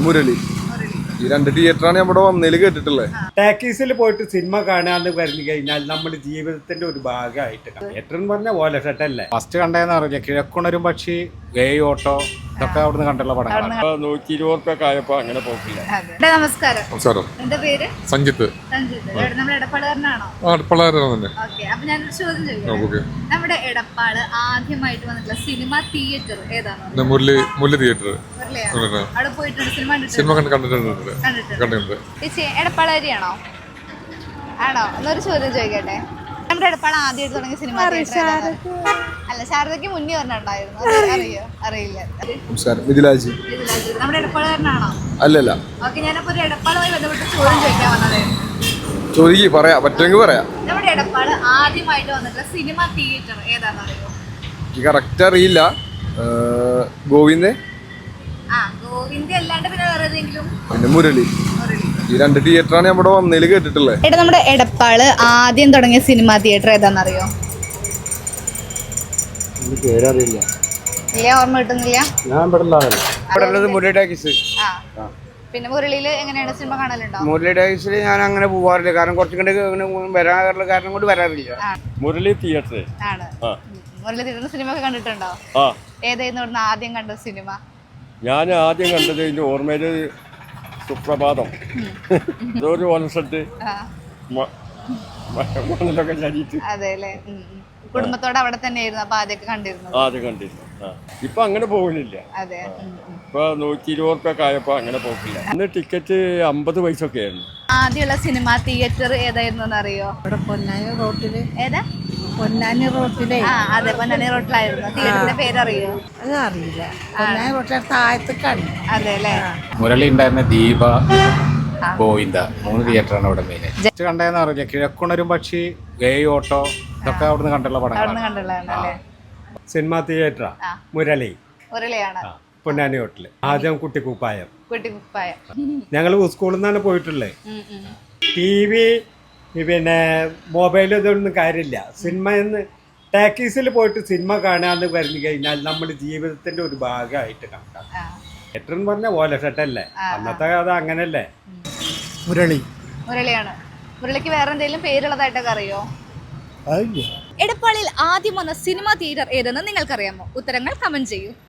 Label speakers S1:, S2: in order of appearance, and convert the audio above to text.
S1: മുരളി ഈ രണ്ട് തിയേറ്ററാണ് നമ്മുടെ വന്നതിൽ കേട്ടിട്ടുള്ളത്.
S2: ടാക്കീസിൽ പോയിട്ട് സിനിമ കാണാന്ന് പറഞ്ഞു കഴിഞ്ഞാൽ നമ്മുടെ ജീവിതത്തിന്റെ ഒരു ഭാഗമായിട്ട് തിയേറ്റർ എന്ന് പറഞ്ഞാൽ ഓല ഷട്ടല്ലേ.
S3: ഫസ്റ്റ് കണ്ടതെന്ന് അറിയില്ല, കിഴക്കുണരും പക്ഷി, ഓട്ടോ ഇതൊക്കെ അവിടുന്ന് കണ്ടുള്ള പടങ്ങളാണ്.
S4: 120 ആയപ്പോ അങ്ങനെ പോക്കില്ല.
S5: നമസ്കാരം.
S1: നമസ്കാരം.
S5: എന്താ പേര്?
S1: സഞ്ജിത്ത്.
S5: നമ്മുടെ എടപ്പാളുകാരനാണോ?
S1: അടുപ്പളാരനെ.
S5: ഓക്കെ, അപ്പൊ ഞാനൊരു ചോദ്യം ചോദിക്കാം. നമ്മുടെ എടപ്പാള് ആദ്യമായിട്ട് വന്നിട്ടുള്ള സിനിമ തിയേറ്റർ ഏതാണ്?
S1: മുരളി തിയേറ്റർ.
S5: അവിടെ പോയിട്ടുണ്ട്,
S1: സിനിമ കണ്ടിട്ടുണ്ട്.
S5: ചേച്ചി എടപ്പാളാരിയാണോ? ആണോ? എന്നൊരു ചോദ്യം ചോദിക്കട്ടെ. നമ്മുടെ എടപ്പാള് ആദ്യമായിട്ട് തുടങ്ങിയ സിനിമ അല്ല, ശാരദയ്ക്ക് മുന്നേ പറഞ്ഞിട്ടുണ്ടായിരുന്നു. അറിയോ? അറിയില്ല.
S1: നമസ്കാരം. മിഥിലാജി.
S5: നമ്മുടെ എടപ്പാളുകാരനാണോ?
S1: അല്ലല്ല.
S5: ഓക്കെ, ഞാനപ്പോ ഒരു എടപ്പാളുമായി ബന്ധപ്പെട്ട് ചോദ്യം ചോദിക്കാൻ വന്നതായിരുന്നു.
S1: ചോദിക്ക്, പറയാം, പറ്റുമെങ്കിൽ പറയാം.
S5: നമ്മുടെ എടപ്പാള് ആദ്യമായിട്ട് വന്നിട്ടുള്ള സിനിമ തിയേറ്റർ ഏതാണെന്ന് അറിയോ?
S1: എനിക്ക് കറക്റ്റ് അറിയില്ല. ഗോവിന്ദ്.
S5: ഗോവിന്ദ് അല്ലാണ്ട് പിന്നെ വേറെ ഏതെങ്കിലും?
S1: പിന്നെ മുരളി. ഈ രണ്ട് തിയേറ്ററാണ് നമ്മുടെ വന്നതിൽ കേട്ടിട്ടുള്ളത്.
S5: നമ്മുടെ എടപ്പാള് ആദ്യം തുടങ്ങിയ സിനിമ തിയേറ്റർ ഏതാണെന്ന് അറിയോ?
S2: പേരറിയില്ല.
S5: ഇല്ല, ഓർമ്മ കിട്ടുന്നില്ല.
S4: ഇവിടെ മുരളി ടാക്കീസ്.
S5: പിന്നെ മുരളിയില് എങ്ങനെയാണ് സിനിമ കാണലുണ്ടോ?
S4: മുരളി ടാക്കീസിൽ ഞാൻ അങ്ങനെ പോവാറില്ല, കാരണം കുറച്ചും കൂടി വരാറുള്ള കാരണം കൊണ്ട് വരാറില്ല. മുരളി തിയേറ്റർ
S5: ആണ്. മുരളി തിയേറ്ററിൽ സിനിമ ഒക്കെ കണ്ടിട്ടുണ്ടോ? ഏതായിരുന്നു ഇവിടുന്ന് ആദ്യം കണ്ട സിനിമ?
S4: ഞാൻ ആദ്യം കണ്ടത് എൻ്റെ ഓർമ്മയില് സുപ്രഭാതം. അതൊരു കോൺസെപ്റ്റ് മണ്ണിലൊക്കെ ചരിച്ച്.
S5: അതെ അല്ലേ. കുടുംബത്തോടെ അവിടെ തന്നെയായിരുന്നു അപ്പൊ ആദ്യമൊക്കെ കണ്ടിരുന്നു?
S4: ആദ്യം കണ്ടിരുന്നു. ഇപ്പൊ അങ്ങനെ പോകുന്നില്ല.
S5: അതെ.
S4: ഇപ്പൊ 120 ആയപ്പോ അങ്ങനെ പോക്കില്ല. അന്ന് ടിക്കറ്റ് 50 പൈസ ഒക്കെ ആയിരുന്നു.
S5: ആദ്യമുള്ള സിനിമ തിയേറ്റർ ഏതായിരുന്നു അറിയോ?
S6: പൊന്നാനി റോട്ടില്.
S5: ഏതാ?
S6: പൊന്നാനി റോട്ടിലെ.
S5: അതെ, പൊന്നാനി റോട്ടിലായിരുന്നു. തിയേറ്ററിന്റെ പേരറിയോ?
S6: അത് അറിയില്ല. പൊന്നാനി റോട്ടിലെ താഴത്തേക്കാണ്.
S5: അതെ അല്ലേ.
S3: മുരളി ഉണ്ടായിരുന്ന ദീപ, ഗോവിന്ദ, 3 തിയേറ്ററാണ് അവിടെ മെയിൻ. ഫസ്റ്റ് കണ്ടതെന്ന് അറിയില്ല, കിഴക്കുണരും പക്ഷി, ഓട്ടോ ഇതൊക്കെ അവിടുന്ന് കണ്ടുള്ള പടങ്ങളാണ്.
S5: കണ്ടുള്ളതാണ് അല്ലേ.
S2: സിനിമ തിയേറ്ററാ
S5: മുരളിയാണ്.
S2: പൊന്നാനി ഹോട്ടല്. ആദ്യം കുട്ടിക്കുപ്പായം.
S5: കുട്ടിക്കുപ്പായ.
S2: ഞങ്ങൾ സ്കൂളിൽ നിന്നാണ് പോയിട്ടുള്ളത്. TV പിന്നെ മൊബൈൽ ഇതൊന്നും കാര്യമില്ല. സിനിമ ടാക്കീസിൽ പോയിട്ട് സിനിമ കാണാന്ന് പറഞ്ഞു കഴിഞ്ഞാൽ നമ്മുടെ ജീവിതത്തിന്റെ ഒരു ഭാഗമായിട്ട് കണക്കാക്കാം. തിയേറ്റർ എന്ന് പറഞ്ഞാൽ ഓല ഷട്ടല്ലേ. അന്നത്തെ കഥ അങ്ങനല്ലേ.
S5: മുരളിയാണ്. മുരളിക്ക് വേറെ എന്തെങ്കിലും പേരുള്ളതായിട്ടൊക്കെ അറിയോ? എടപ്പാളിൽ ആദ്യം വന്ന സിനിമ തിയേറ്റർ ഏതെന്ന് നിങ്ങൾക്കറിയാമോ? ഉത്തരങ്ങൾ കമന്റ് ചെയ്യൂ.